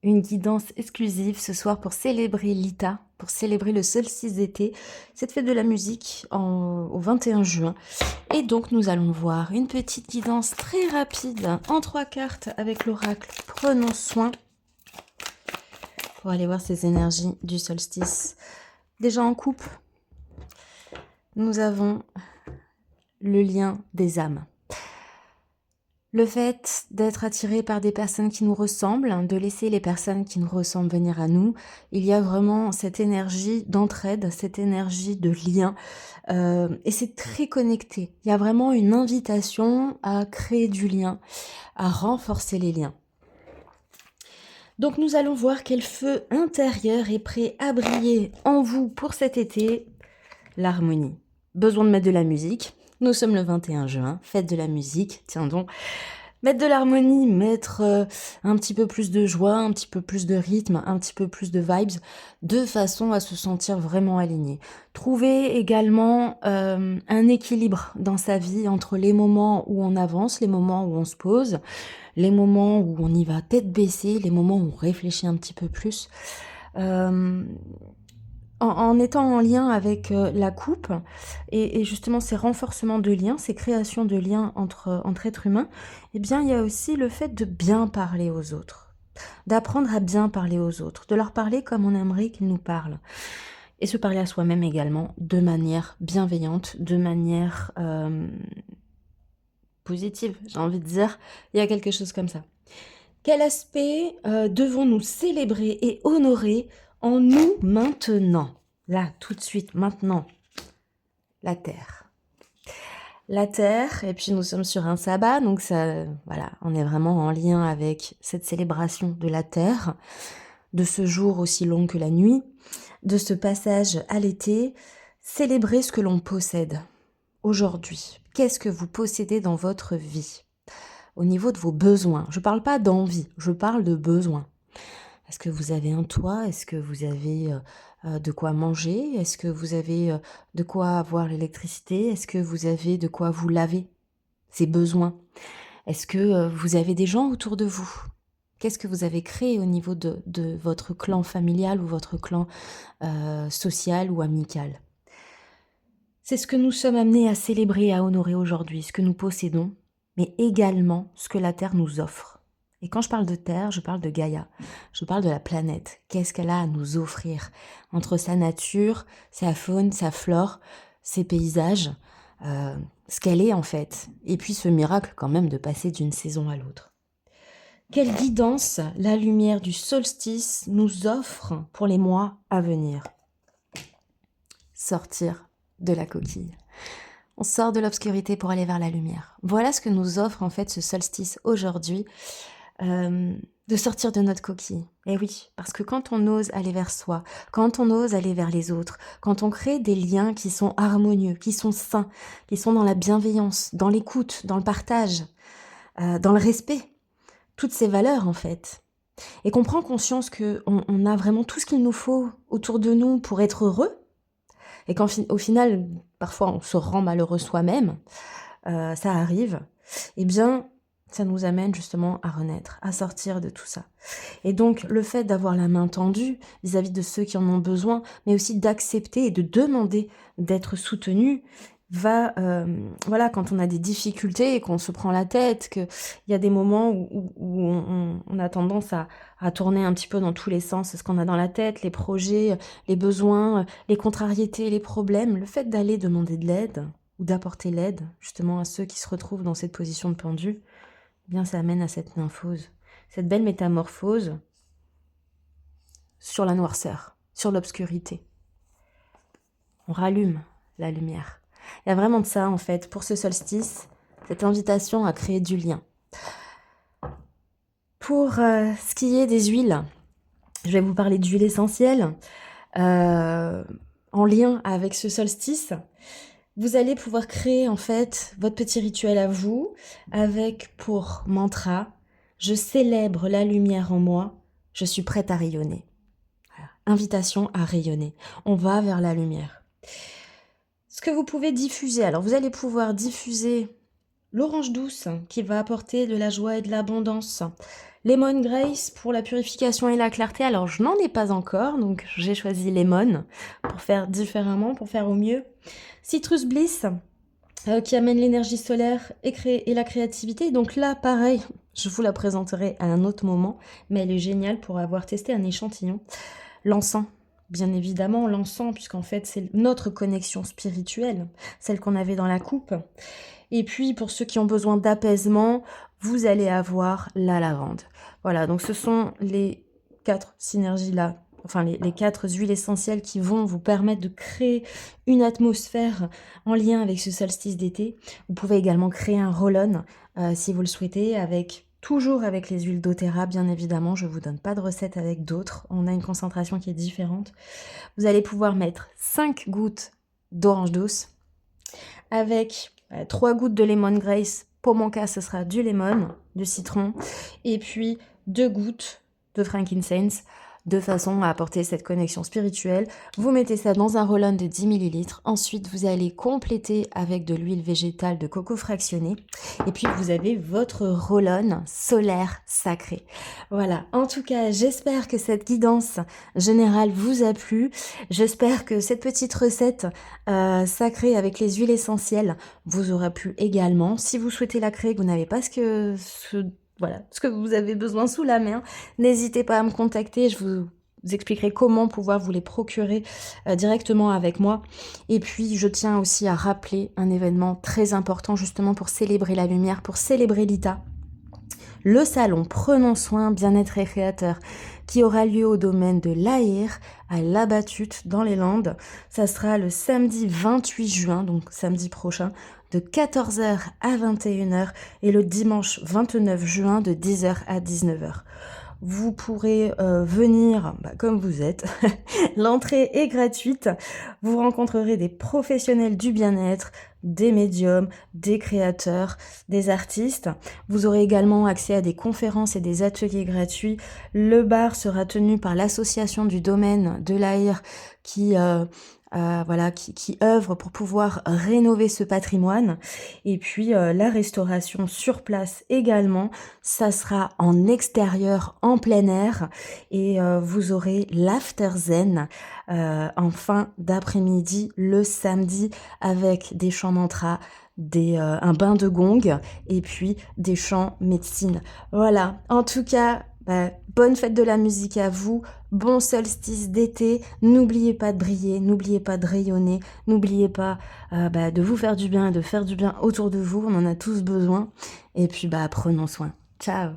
une guidance exclusive ce soir pour célébrer l'ITA, pour célébrer le solstice d'été, cette fête de la musique au 21 juin. Et donc nous allons voir une petite guidance très rapide en 3 cartes avec l'oracle. Prenons soin pour aller voir ces énergies du solstice. Déjà en couple, nous avons le lien des âmes. Le fait d'être attiré par des personnes qui nous ressemblent, de laisser les personnes qui nous ressemblent venir à nous, il y a vraiment cette énergie d'entraide, cette énergie de lien, et c'est très connecté. Il y a vraiment une invitation à créer du lien, à renforcer les liens. Donc nous allons voir quel feu intérieur est prêt à briller en vous pour cet été. L'harmonie. Besoin de mettre de la musique. Nous sommes le 21 juin, fête de la musique, tiens donc. Mettre de l'harmonie, mettre un petit peu plus de joie, un petit peu plus de rythme, un petit peu plus de vibes, de façon à se sentir vraiment aligné. Trouver également un équilibre dans sa vie entre les moments où on avance, les moments où on se pose, les moments où on y va tête baissée, les moments où on réfléchit un petit peu plus. En étant en lien avec la coupe et justement ces renforcements de liens, ces créations de liens entre êtres humains, eh bien il y a aussi le fait de bien parler aux autres, d'apprendre à bien parler aux autres, de leur parler comme on aimerait qu'ils nous parlent. Et se parler à soi-même également de manière bienveillante, de manière positive, j'ai envie de dire. Il y a quelque chose comme ça. Quel aspect devons-nous célébrer et honorer en nous maintenant? Là, tout de suite, maintenant. La Terre. La Terre, et puis nous sommes sur un sabbat, donc ça, voilà, on est vraiment en lien avec cette célébration de la Terre, de ce jour aussi long que la nuit, de ce passage à l'été. Célébrer ce que l'on possède aujourd'hui. Qu'est-ce que vous possédez dans votre vie? Au niveau de vos besoins. Je ne parle pas d'envie, je parle de besoins. Est-ce que vous avez un toit? Est-ce que vous avez de quoi manger? Est-ce que vous avez de quoi avoir l'électricité? Est-ce que vous avez de quoi vous laver? Ces besoins. Est-ce que vous avez des gens autour de vous? Qu'est-ce que vous avez créé au niveau de votre clan familial ou votre clan social ou amical? C'est ce que nous sommes amenés à célébrer et à honorer aujourd'hui, ce que nous possédons, mais également ce que la Terre nous offre. Et quand je parle de Terre, je parle de Gaïa, je parle de la planète. Qu'est-ce qu'elle a à nous offrir entre sa nature, sa faune, sa flore, ses paysages, ce qu'elle est en fait. Et puis ce miracle quand même de passer d'une saison à l'autre. Quelle guidance la lumière du solstice nous offre pour les mois à venir. Sortir de la coquille. On sort de l'obscurité pour aller vers la lumière. Voilà ce que nous offre en fait ce solstice aujourd'hui. De sortir de notre coquille. Et oui, parce que quand on ose aller vers soi, quand on ose aller vers les autres, quand on crée des liens qui sont harmonieux, qui sont sains, qui sont dans la bienveillance, dans l'écoute, dans le partage, dans le respect, toutes ces valeurs en fait, et qu'on prend conscience qu'on a vraiment tout ce qu'il nous faut autour de nous pour être heureux, et qu'au final, parfois on se rend malheureux soi-même, ça arrive, eh bien ça nous amène justement à renaître, à sortir de tout ça. Et donc, le fait d'avoir la main tendue vis-à-vis de ceux qui en ont besoin, mais aussi d'accepter et de demander d'être soutenu, voilà, quand on a des difficultés et qu'on se prend la tête, qu'il y a des moments où on a tendance à tourner un petit peu dans tous les sens, ce qu'on a dans la tête, les projets, les besoins, les contrariétés, les problèmes, le fait d'aller demander de l'aide ou d'apporter l'aide justement à ceux qui se retrouvent dans cette position de pendu, eh bien ça amène à cette nymphose, cette belle métamorphose sur la noirceur, sur l'obscurité. On rallume la lumière. Il y a vraiment de ça en fait, pour ce solstice, cette invitation à créer du lien. Pour ce qui est des huiles, je vais vous parler d'huile essentielle en lien avec ce solstice. Vous allez pouvoir créer en fait votre petit rituel à vous avec pour mantra « Je célèbre la lumière en moi, je suis prête à rayonner ». Voilà. Invitation à rayonner. On va vers la lumière. Ce que vous pouvez diffuser, alors vous allez pouvoir diffuser l'orange douce qui va apporter de la joie et de l'abondance, Lemongrass pour la purification et la clarté. Alors, je n'en ai pas encore, donc j'ai choisi Lemon pour faire différemment, pour faire au mieux. Citrus Bliss qui amène l'énergie solaire et la créativité. Donc là, pareil, je vous la présenterai à un autre moment, mais elle est géniale pour avoir testé un échantillon. L'encens. Bien évidemment, l'encens, puisqu'en fait, c'est notre connexion spirituelle, celle qu'on avait dans la coupe. Et puis, pour ceux qui ont besoin d'apaisement, vous allez avoir la lavande. Voilà, donc ce sont les 4 synergies-là, enfin les 4 huiles essentielles qui vont vous permettre de créer une atmosphère en lien avec ce solstice d'été. Vous pouvez également créer un roll-on si vous le souhaitez, toujours avec les huiles doTERRA, bien évidemment. Je ne vous donne pas de recette avec d'autres. On a une concentration qui est différente. Vous allez pouvoir mettre 5 gouttes d'orange douce avec 3 gouttes de lemongrass. Pour mon cas, ce sera du lemon, du citron, et puis 2 gouttes de frankincense, de façon à apporter cette connexion spirituelle. Vous mettez ça dans un roll-on de 10 ml. Ensuite, vous allez compléter avec de l'huile végétale de coco fractionnée. Et puis, vous avez votre roll-on solaire sacré. Voilà. En tout cas, j'espère que cette guidance générale vous a plu. J'espère que cette petite recette sacrée avec les huiles essentielles vous aura plu également. Si vous souhaitez la créer, que vous n'avez pas ce que vous avez besoin sous la main, n'hésitez pas à me contacter, je vous expliquerai comment pouvoir vous les procurer directement avec moi. Et puis je tiens aussi à rappeler un événement très important justement pour célébrer la lumière, pour célébrer l'ITA. Le salon Prenons Soin Bien-être et Créateur qui aura lieu au domaine de l'Aïr à La Battute dans les Landes. Ça sera le samedi 28 juin, donc samedi prochain, de 14h à 21h et le dimanche 29 juin de 10h à 19h. Vous pourrez venir comme vous êtes. L'entrée est gratuite. Vous rencontrerez des professionnels du bien-être, des médiums, des créateurs, des artistes. Vous aurez également accès à des conférences et des ateliers gratuits. Le bar sera tenu par l'association du domaine de l'Aïr qui œuvre pour pouvoir rénover ce patrimoine. Et puis la restauration sur place également, ça sera en extérieur, en plein air, et vous aurez l'after zen en fin d'après-midi le samedi avec des chants mantras, un bain de gong et puis des chants médecine. Voilà, en tout cas, bonne fête de la musique à vous, bon solstice d'été, n'oubliez pas de briller, n'oubliez pas de rayonner, n'oubliez pas de vous faire du bien et de faire du bien autour de vous, on en a tous besoin, et puis prenons soin. Ciao.